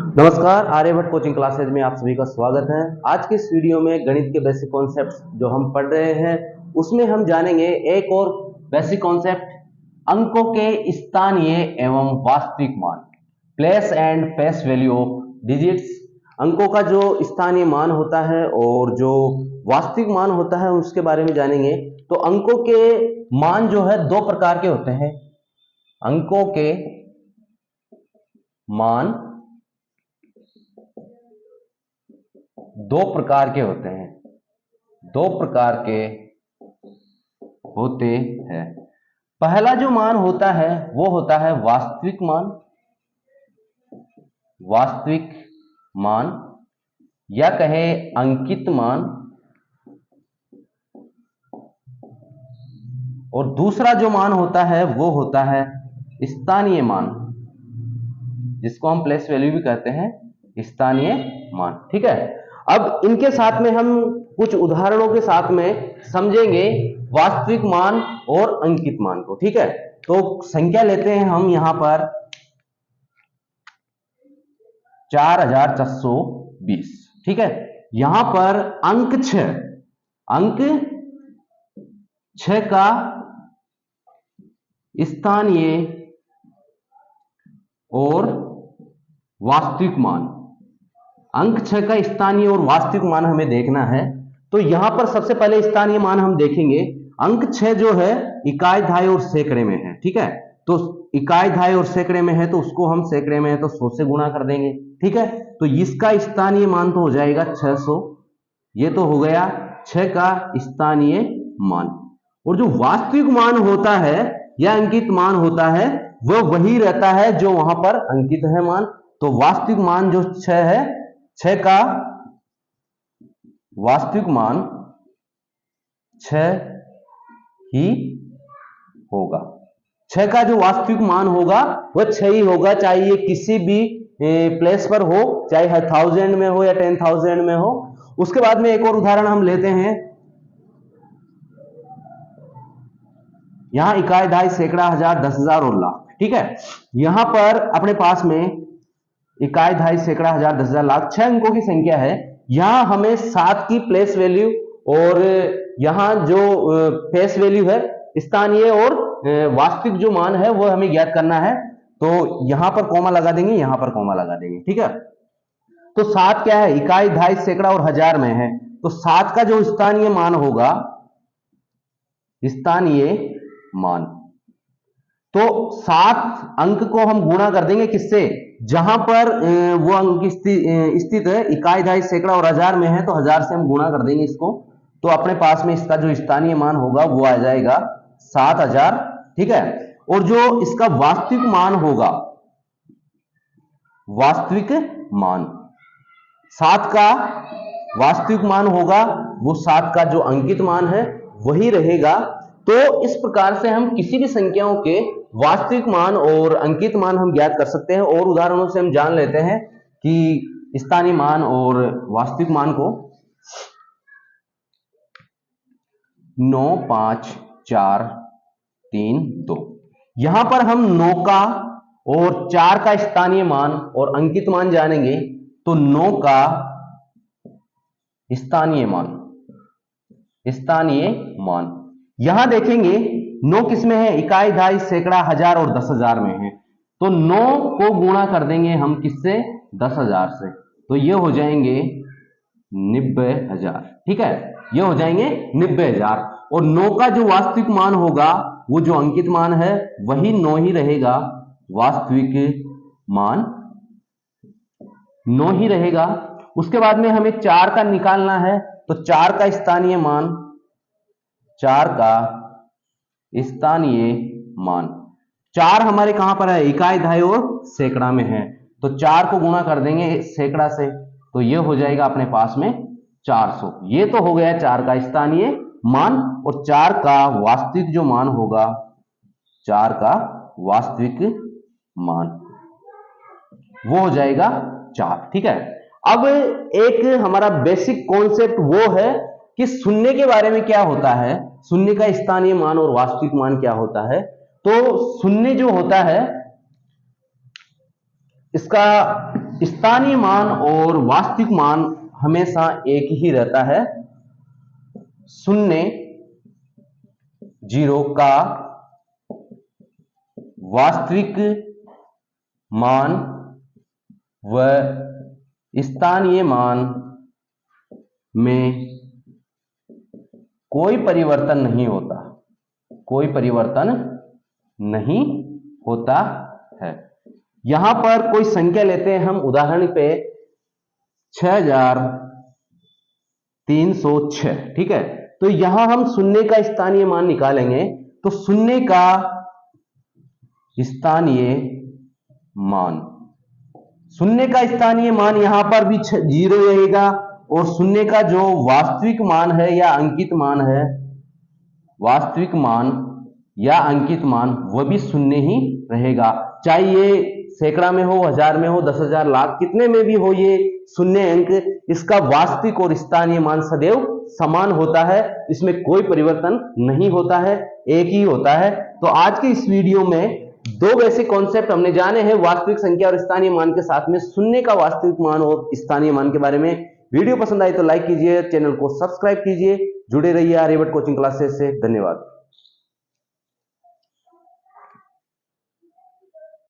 नमस्कार, Aryabhata coaching classes में आप सभी का स्वागत है। आज के इस वीडियो में गणित के बेसिक कॉन्सेप्ट्स जो हम पढ़ रहे हैं उसमें हम जानेंगे एक और बेसिक कॉन्सेप्ट, अंकों के स्थानीय एवं वास्तविक मान, place and face value of digits. अंकों का जो स्थानीय मान होता है और जो वास्तविक मान होता है उसके बारे में जानेंगे। तो अंकों के मान जो है दो प्रकार के होते हैं। अंकों के मान दो प्रकार के होते हैं, दो प्रकार के होते हैं। पहला जो मान होता है वो होता है वास्तविक मान, वास्तविक मान या कहे अंकित मान, और दूसरा जो मान होता है वो होता है स्थानीय मान, जिसको हम प्लेस वैल्यू भी कहते हैं, स्थानीय मान। ठीक है, अब इनके साथ में हम कुछ उदाहरणों के साथ में समझेंगे वास्तविक मान और अंकित मान को। ठीक है, तो संख्या लेते हैं हम यहां पर 4620। ठीक है, यहां पर अंक 6 का स्थानीय और वास्तविक मान, अंक 6 का स्थानीय और वास्तविक मान हमें देखना है। तो यहां पर सबसे पहले स्थानीय मान हम देखेंगे। अंक 6 जो है इकाई, दहाई और सैकड़े में है। ठीक है, तो इकाई, दहाई और सैकड़े में है तो उसको हम सैकड़े में है तो 100 से गुणा कर देंगे। ठीक है, तो इसका स्थानीय मान तो हो जाएगा 600। ये तो हो गया 6 का स्थानीय मान। और जो वास्तविक मान होता है या अंकित मान होता है वह वही रहता है जो वहां पर अंकित है मान। तो वास्तविक मान जो 6 है, 6 का वास्तविक मान 6 ही होगा। 6 का जो वास्तविक मान होगा वह 6 ही होगा, चाहे ये किसी भी प्लेस पर हो, चाहे 1000 में हो या 10,000 में हो। उसके बाद में एक और उदाहरण हम लेते हैं। यहां इकाई, दहाई, सैकड़ा, हजार, 10,000 और लाख। ठीक है, यहां पर अपने पास में इकाई, दहाई, सैकड़ा, हजार, 10,000, लाख 6 अंकों की संख्या है। यहां हमें 7 की प्लेस वैल्यू और यहां जो फेस वैल्यू है, स्थानीय और वास्तविक जो मान है वो हमें ज्ञात करना है। तो यहां पर कॉमा लगा देंगे, यहां पर कॉमा लगा देंगे। ठीक है, तो 7 क्या है, इकाई, दहाई, सैकड़ा और हजार में है। तो 7 का जो स्थानीय मान होगा, स्थानीय मान, तो 7 अंक को हम गुणा कर देंगे किससे, जहां पर वो अंक स्थित है, इकाई, दहाई, सैकड़ा और हजार में है तो हजार से हम गुणा कर देंगे इसको। तो अपने पास में इसका जो स्थानीय मान होगा वो आ जाएगा 7000। ठीक है, और जो इसका वास्तविक मान होगा, वास्तविक मान 7 का वास्तविक मान होगा वो 7 का जो अंकित मान है वही रहेगा। तो इस प्रकार से हम किसी भी संख्याओं के वास्तविक मान और अंकित मान हम ज्ञात कर सकते हैं। और उदाहरणों से हम जान लेते हैं कि स्थानीय मान और वास्तविक मान को। 9, 5, 4, 3, 2। यहां पर हम 9 का और 4 का स्थानीय मान और अंकित मान जानेंगे। तो 9 का स्थानीय मान, स्थानीय मान यहां देखेंगे 9 किसमें है, इकाई, दहाई, सैकड़ा, हजार और 10,000 में है। तो 9 को गुणा कर देंगे हम किससे, 10,000 से, तो ये हो जाएंगे 90,000। ठीक है, ये हो जाएंगे 90,000। और 9 का जो वास्तविक मान होगा वो जो अंकित मान है वही 9 ही रहेगा, वास्तविक मान 9 ही रहेगा। उसके बाद में हमें 4 का निकालना है। तो 4 का स्थानीय मान, 4 का स्थानीय मान, 4 हमारे कहां पर है, इकाई, दहाई और सैकड़ा में है। तो 4 को गुणा कर देंगे सैकड़ा से, तो ये हो जाएगा अपने पास में 400। ये तो हो गया 4 का स्थानीय मान। और 4 का वास्तविक जो मान होगा, 4 का वास्तविक मान वो हो जाएगा 4। ठीक है, अब एक हमारा बेसिक कॉन्सेप्ट वो है कि शून्य के बारे में क्या होता है, शून्य का स्थानीय मान और वास्तविक मान क्या होता है। तो शून्य जो होता है इसका स्थानीय मान और वास्तविक मान हमेशा एक ही रहता है। 0 0 का वास्तविक मान व स्थानीय मान में कोई परिवर्तन नहीं होता, कोई परिवर्तन नहीं होता है। यहां पर कोई संख्या लेते हैं हम, उदाहरण पे 6306, ठीक है। तो यहां हम शून्य का स्थानीय मान निकालेंगे, तो शून्य का स्थानीय मान, शून्य का स्थानीय मान यहां पर भी 0 रहेगा, और शून्य का जो वास्तविक मान है या अंकित मान है, वास्तविक मान या अंकित मान, वह भी शून्य ही रहेगा। चाहे ये सैकड़ा में हो, हजार में हो, 10,000, लाख, कितने में भी हो, ये शून्य अंक, इसका वास्तविक और स्थानीय मान सदैव समान होता है, इसमें कोई परिवर्तन नहीं होता है, एक ही होता है। तो आज के इस वीडियो में दो बेसिक कॉन्सेप्ट हमने जाने हैं, वास्तविक संख्या और स्थानीय मान के साथ में शून्य का वास्तविक मान और स्थानीय मान के बारे में। वीडियो पसंद आई तो लाइक कीजिए, चैनल को सब्सक्राइब कीजिए, जुड़े रहिए आर्यभट्ट कोचिंग क्लासेस से। धन्यवाद।